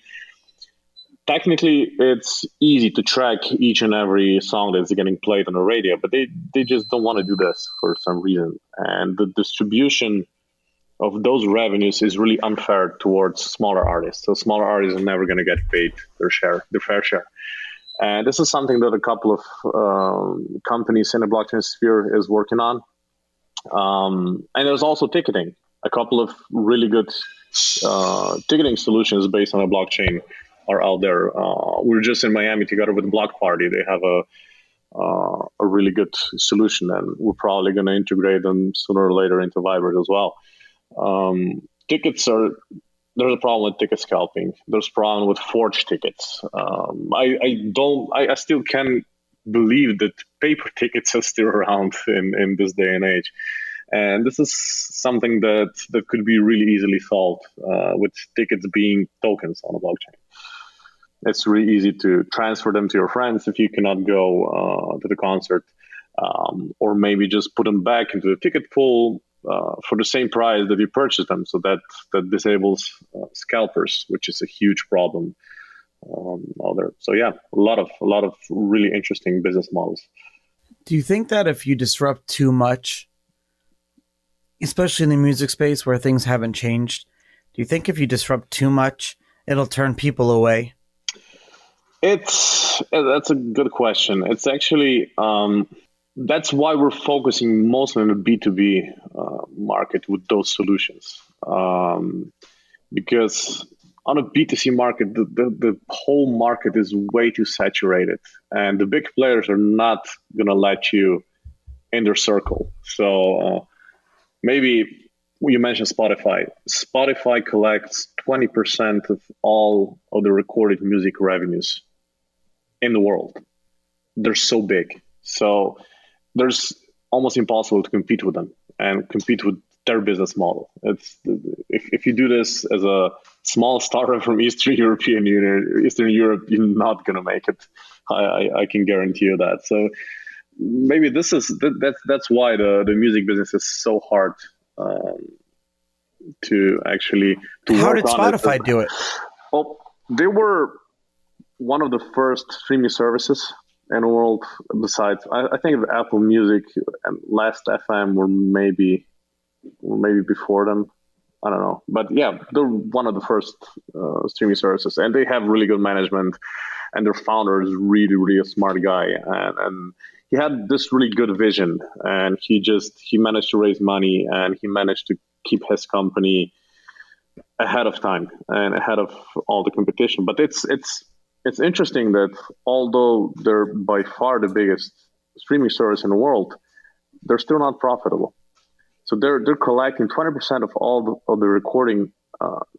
technically, it's easy to track each and every song that's getting played on the radio, but they just don't want to do this for some reason. And the distribution of those revenues is really unfair towards smaller artists. So smaller artists are never going to get paid their fair share. And this is something that a couple of companies in the blockchain sphere is working on. And there's also ticketing. A couple of really good ticketing solutions based on a blockchain are out there. We're just in Miami together with Block Party. They have a really good solution, and we're probably going to integrate them sooner or later into Viberate as well. There's a problem with ticket scalping. There's a problem with forged tickets. I still can't believe that paper tickets are still around in this day and age. And this is something that could be really easily solved with tickets being tokens on a blockchain. It's really easy to transfer them to your friends if you cannot go to the concert, or maybe just put them back into the ticket pool. for the same price that you purchase them. So that disables scalpers, which is a huge problem out there. So yeah, a lot of really interesting business models.
Do you think that if you disrupt too much, especially in the music space where things haven't changed, do you think if you disrupt too much, it'll turn people away?
That's a good question. It's actually that's why we're focusing mostly on the B2B market with those solutions, because on a B2C market, the whole market is way too saturated, and the big players are not going to let you in their circle. So maybe you mentioned Spotify. Spotify collects 20% of all of the recorded music revenues in the world. They're so big. So there's almost impossible to compete with them and compete with their business model. It's if you do this as a small startup from Eastern Europe, you're not going to make it. I can guarantee you that. So maybe that's why the music business is so hard to actually to
How
work
did
on
Spotify do it?
Well, they were one of the first streaming services in the world. Besides, I think of Apple Music and Last FM were maybe before them. I don't know, but yeah, they're one of the first streaming services, and they have really good management, and their founder is really a smart guy, and he had this really good vision, and he managed to raise money, and he managed to keep his company ahead of time and ahead of all the competition. But it's interesting that although they're by far the biggest streaming service in the world, they're still not profitable. So they're collecting 20% of all of the recording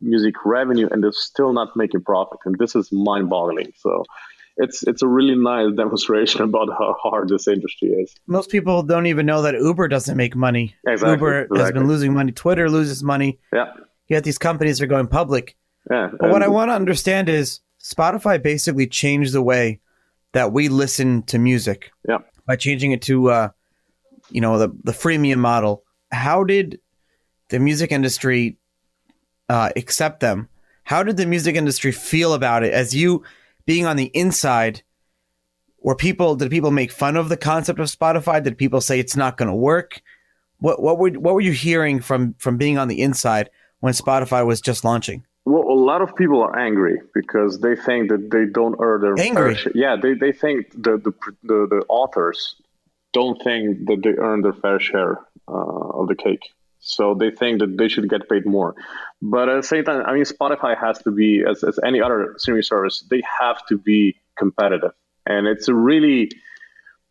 music revenue, and they're still not making profit. And this is mind-boggling. So it's a really nice demonstration about how hard this industry is.
Most people don't even know that Uber doesn't make money.
Exactly,
Uber has been losing money. Twitter loses money.
Yeah.
Yet these companies are going public.
Yeah.
But what I want to understand is Spotify basically changed the way that we listen to music.
Yeah.
By changing it to the freemium model. How did the music industry accept them? How did the music industry feel about it? As you being on the inside, did people make fun of the concept of Spotify? Did people say it's not going to work? What were you hearing from being on the inside when Spotify was just launching?
Well, a lot of people are angry because they think that they don't earn their fair share. Yeah, they think the authors don't think that they earn their fair share of the cake. So they think that they should get paid more. But at the same time, I mean, Spotify has to be, as any other streaming service, they have to be competitive. And it's a really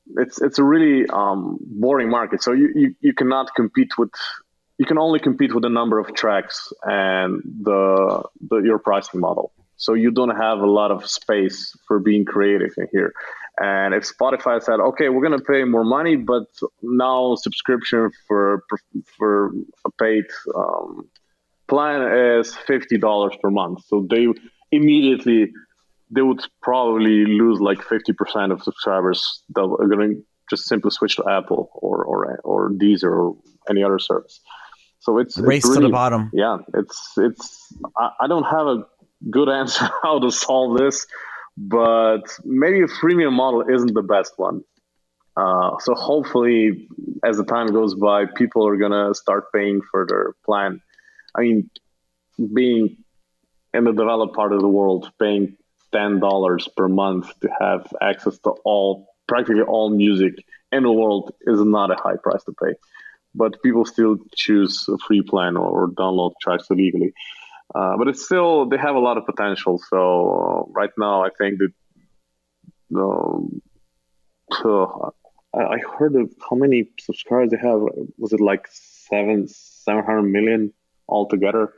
boring market. So you cannot compete with, you can only compete with the number of tracks and your pricing model. So you don't have a lot of space for being creative in here. And if Spotify said, okay, we're going to pay more money, but now subscription for a paid plan is $50 per month. So they would probably lose like 50% of subscribers that are going to just simply switch to Apple or Deezer or any other service. So it's
race
really,
to the bottom.
Yeah, I don't have a good answer how to solve this, but maybe a freemium model isn't the best one. So hopefully, as the time goes by, people are gonna start paying for their plan. I mean, being in the developed part of the world, paying $10 per month to have access to practically all music in the world is not a high price to pay. But people still choose a free plan or download tracks illegally. But it's still, they have a lot of potential. So right now, I think that I heard of how many subscribers they have. Was it like 700 million altogether?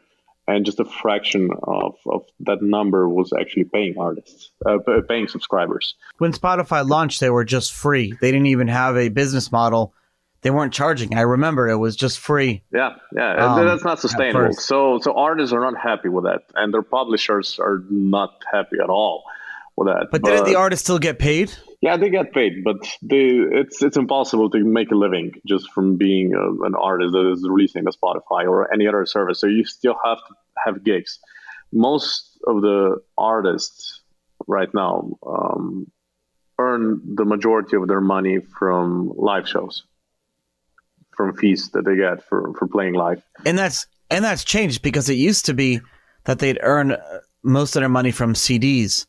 And just a fraction of that number was actually paying artists, paying subscribers.
When Spotify launched, they were just free. They didn't even have a business model. They weren't charging. I remember it was just free.
Yeah. That's not sustainable. So artists are not happy with that, and their publishers are not happy at all with that.
But didn't the artists still get paid?
Yeah, they get paid, but it's impossible to make a living just from being an artist that is releasing a Spotify or any other service. So you still have to have gigs. Most of the artists right now earn the majority of their money from live shows, from fees that they get for playing live.
And that's changed, because it used to be that they'd earn most of their money from CDs,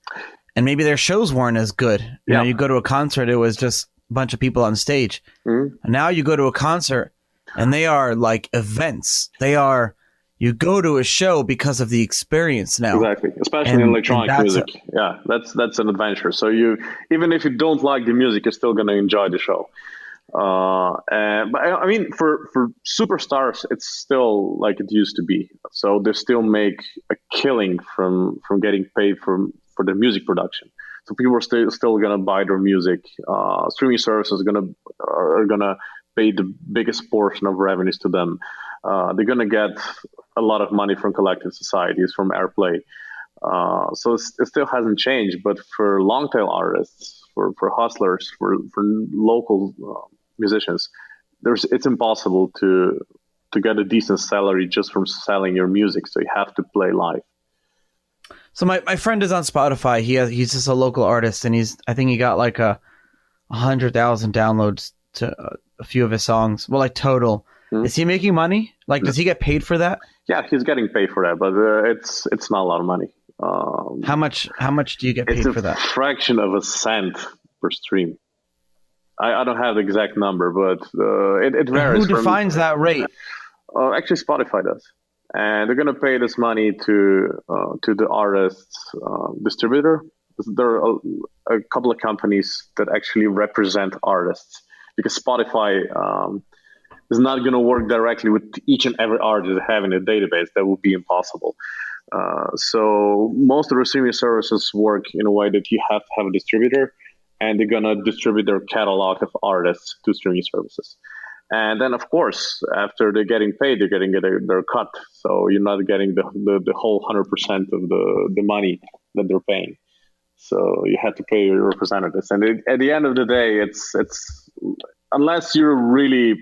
and maybe their shows weren't as good. You know, you go to a concert, it was just a bunch of people on stage. And now you go to a concert and they are like events. You go to a show because of the experience now.
Exactly, especially in electronic music. That's an adventure. So even if you don't like the music, you're still going to enjoy the show. But I mean, for superstars, it's still like it used to be. So they still make a killing from getting paid for the music production. So people are still gonna buy their music. Streaming services are gonna pay the biggest portion of revenues to them. They're gonna get a lot of money from collective societies, from airplay. So it still hasn't changed. But for long tail artists, for hustlers, for local musicians, it's impossible to get a decent salary just from selling your music. So you have to play live.
So my friend is on Spotify. He's just a local artist, and I think he got like 100,000 downloads to a few of his songs. Well, like total. Is he making money? Like, does he get paid for that?
Yeah, he's getting paid for that, but it's not a lot of money.
How much do you get paid for that?
It's a fraction of a cent per stream. I don't have the exact number, but it varies.
Who defines that rate?
Actually, Spotify does. And they're going to pay this money to the artist's distributor. There are a couple of companies that actually represent artists, because Spotify is not going to work directly with each and every artist they have in a database. That would be impossible. So most of the streaming services work in a way that you have to have a distributor, and they're going to distribute their catalog of artists to streaming services. And then, of course, after they're getting paid, they're getting their cut. So you're not getting the whole 100% of the money that they're paying. So you have to pay your representatives. And at the end of the day, it's unless you're really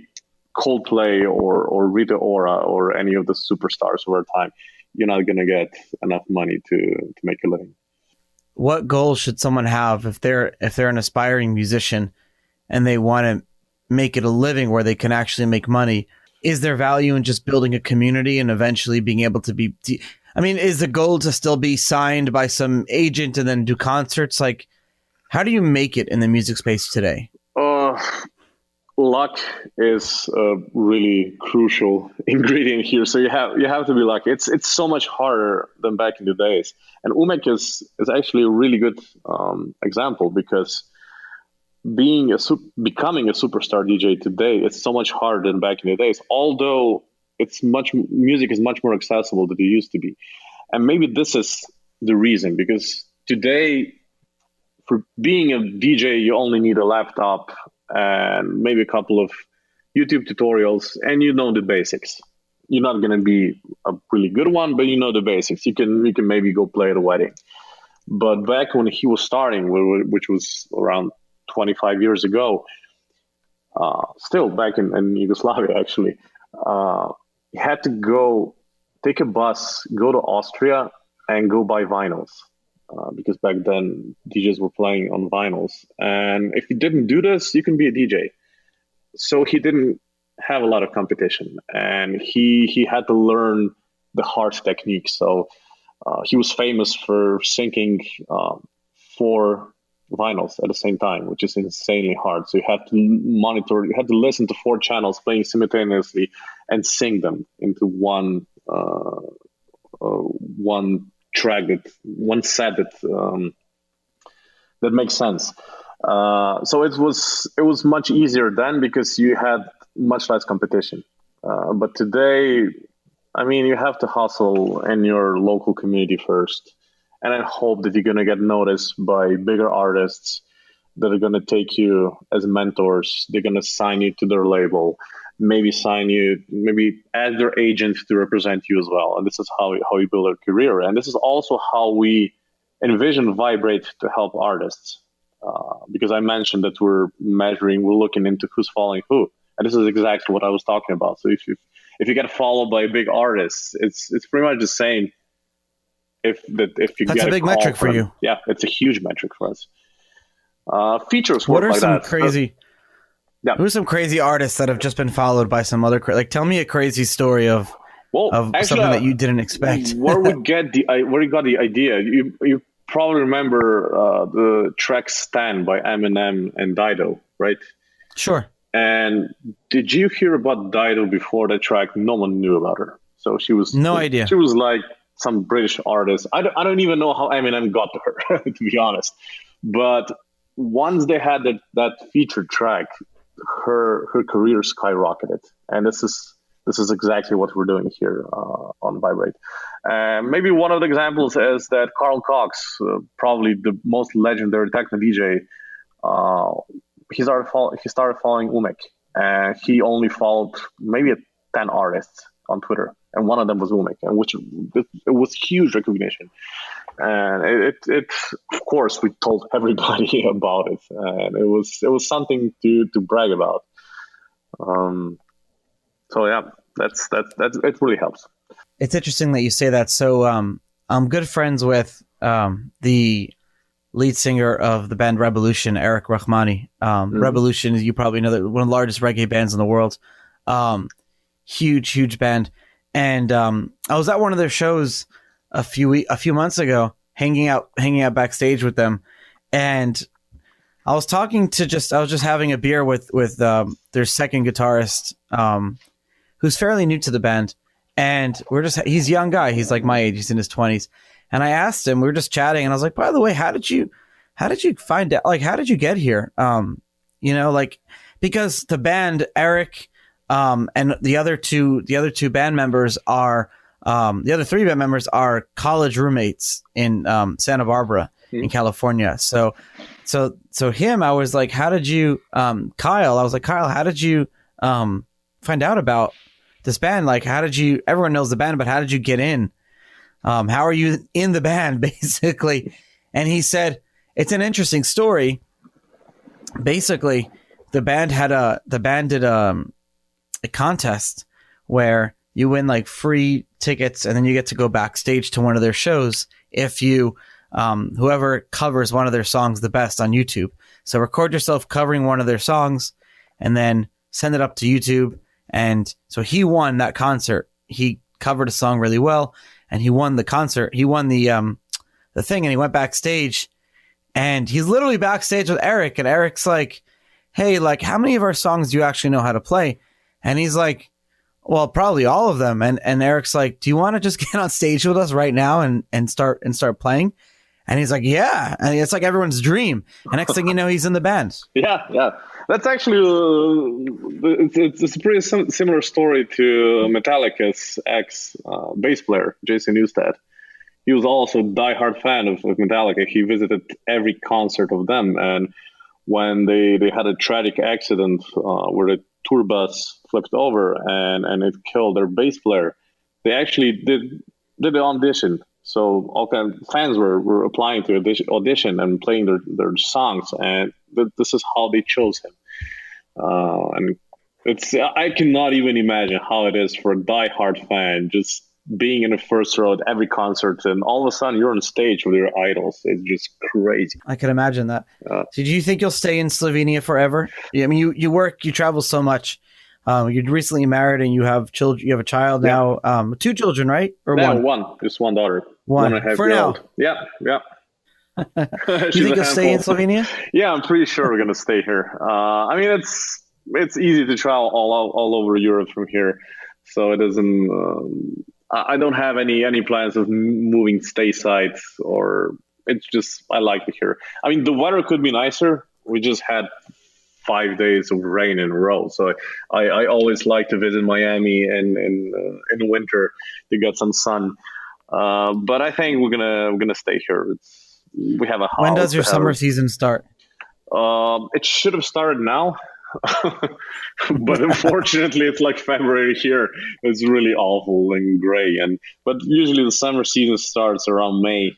Coldplay or Rita Ora or any of the superstars of our time, you're not going to get enough money to make a living.
What goals should someone have if they're an aspiring musician and they want to make it a living where they can actually make money? Is there value in just building a community and eventually being able to be, is the goal to still be signed by some agent and then do concerts? Like, how do you make it in the music space today?
Luck is a really crucial ingredient here. So you have to be lucky. It's so much harder than back in the days. And Umek is actually a really good example, because becoming a superstar DJ today, it's so much harder than back in the days. Although music is much more accessible than it used to be, and maybe this is the reason, because today, for being a DJ, you only need a laptop and maybe a couple of YouTube tutorials, and you know the basics. You're not going to be a really good one, but you know the basics. You can maybe go play at a wedding. But back when he was starting, which was around 25 years ago, still back in Yugoslavia, actually, you had to go take a bus, go to Austria, and go buy vinyls. Because back then DJs were playing on vinyls. And if you didn't do this, you can be a DJ. So he didn't have a lot of competition, and he had to learn the hard techniques. So he was famous for syncing 4 vinyls at the same time, which is insanely hard. So you have to you have to listen to 4 channels playing simultaneously and sync them into one track, one set that makes sense. So it was much easier then, because you had much less competition. But today, you have to hustle in your local community first, and then hope that you're going to get noticed by bigger artists that are going to take you as mentors. They're going to sign you to their label, maybe add their agent to represent you as well. And this is how you build a career. And this is also how we envision Viberate to help artists. because I mentioned that we're looking into who's following who, and this is exactly what I was talking about. So if you get followed by a big artist, it's pretty much the same. If you
That's
get
a big metric for you.
Yeah, it's a huge metric for us. Features
What
work
are
like
some
that.
crazy?
Yeah.
Who's some crazy artists that have just been followed by some other tell me a crazy story of
actually,
something that you didn't expect.
Where you got the idea? You probably remember the track "Stan" by Eminem and Dido, right?
Sure.
And did you hear about Dido before that track? No one knew about her. So she was
no idea.
She was like some British artist. I don't even know how Eminem got to her, to be honest. But once they had that featured track, her career skyrocketed, and this is exactly what we're doing here on Viberate. Maybe one of the examples is that Carl Cox, probably the most legendary techno DJ, he started following Umek, and he only followed maybe 10 artists on Twitter, and one of them was Umek, and which it was huge recognition. And it of course we told everybody about it, and it was something to brag about. So yeah, that's it really helps.
It's interesting that you say that. So I'm good friends with the lead singer of the band Revolution, Eric Rahmani. Revolution, as you probably know, one of the largest reggae bands in the world. Huge band. And I was at one of their shows a few months ago, hanging out backstage with them, and I was just having a beer with their second guitarist, who's fairly new to the band, and he's a young guy. He's like my age. He's in his 20s. And I asked him, we were just chatting, and I was like, by the way, how did you find out? Like, how did you get here? Because the band, Eric, and the other two band members are, the other three band members are college roommates in Santa Barbara in California. So him, I was like, how did you, Kyle? I was like, Kyle, how did you find out about this band? Like, everyone knows the band, but how did you get in? How are you in the band, basically? And he said, it's an interesting story. Basically, the band did a contest where you win like free tickets, and then you get to go backstage to one of their shows if you whoever covers one of their songs the best on YouTube. So record yourself covering one of their songs and then send it up to YouTube. And so he won that concert. He covered a song really well, and he won the concert. He won the thing, and he went backstage, and he's literally backstage with Eric, and Eric's like, hey, like, how many of our songs do you actually know how to play? And he's like, well, probably all of them. And Eric's like, do you want to just get on stage with us right now and start playing? And he's like, yeah. And it's like everyone's dream. And next thing you know, he's in the band.
Yeah. That's actually, it's a pretty similar story to Metallica's ex bass player, Jason Newsted. He was also a diehard fan of Metallica. He visited every concert of them. And when they had a tragic accident where the tour bus flipped over and it killed their bass player, they actually did the audition. So all kind of fans were applying to audition and playing their songs, and this is how they chose him. And I cannot even imagine how it is for a diehard fan just being in the first row at every concert, and all of a sudden you're on stage with your idols. It's just crazy.
I can imagine that. So do you think you'll stay in Slovenia forever? I mean, you travel so much. You're recently married and you have children. You have a child now. 2 children, right? Or one?
Just one daughter.
One
and a half
for
year
now.
Old. Yeah.
You think you'll stay in Slovenia?
Yeah, I'm pretty sure we're gonna stay here. I mean, it's easy to travel all over Europe from here, so it doesn't. I don't have any plans of moving stateside, or it's just I like it here. I mean, the weather could be nicer. We just had 5 days of rain in a row, so I always like to visit Miami and in the winter to get some sun. But I think we're gonna stay here. We have a house.
When does your summer season start?
It should have started now. But unfortunately it's like February here. It's really awful and gray, but usually the summer season starts around May.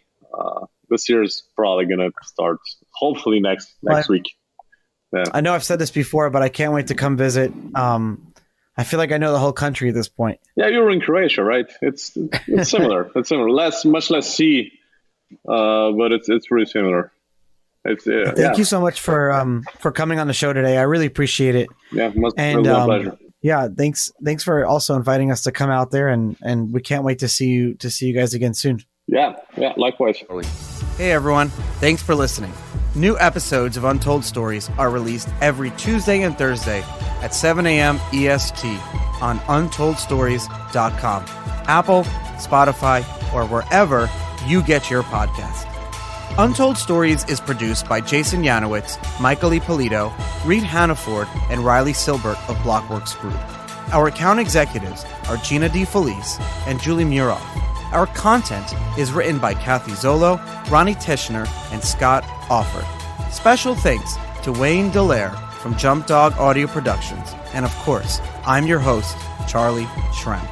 This year is probably gonna start hopefully next week. Yeah.
I know I've said this before, but I can't wait to come visit. I feel like I know the whole country at this point.
Yeah, you're in Croatia, right? It's similar. It's similar. Much less sea, but it's pretty similar.
Thank you so much for coming on the show today. I really appreciate it.
Yeah, my pleasure.
Yeah, thanks for also inviting us to come out there, and we can't wait to see you guys again soon.
Yeah, likewise.
Hey everyone, thanks for listening. New episodes of Untold Stories are released every Tuesday and Thursday at 7 a.m. EST on untoldstories.com, Apple, Spotify, or wherever you get your podcast. Untold Stories is produced by Jason Yanowitz, Michael Ippolito, Reed Hannaford, and Riley Silbert of Blockworks Group. Our account executives are Gina DeFelice and Julie Muroff. Our content is written by Kathy Zolo, Ronnie Tishner, and Scott Offord. Special thanks to Wayne Dallaire from Jump Dog Audio Productions. And of course, I'm your host, Charlie Shrem.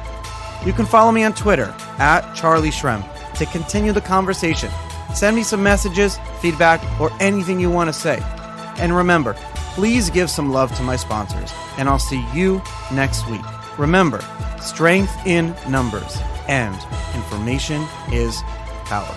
You can follow me on Twitter @CharlieShrem to continue the conversation. Send me some messages, feedback, or anything you want to say. And remember, please give some love to my sponsors, and I'll see you next week. Remember, strength in numbers, and information is power.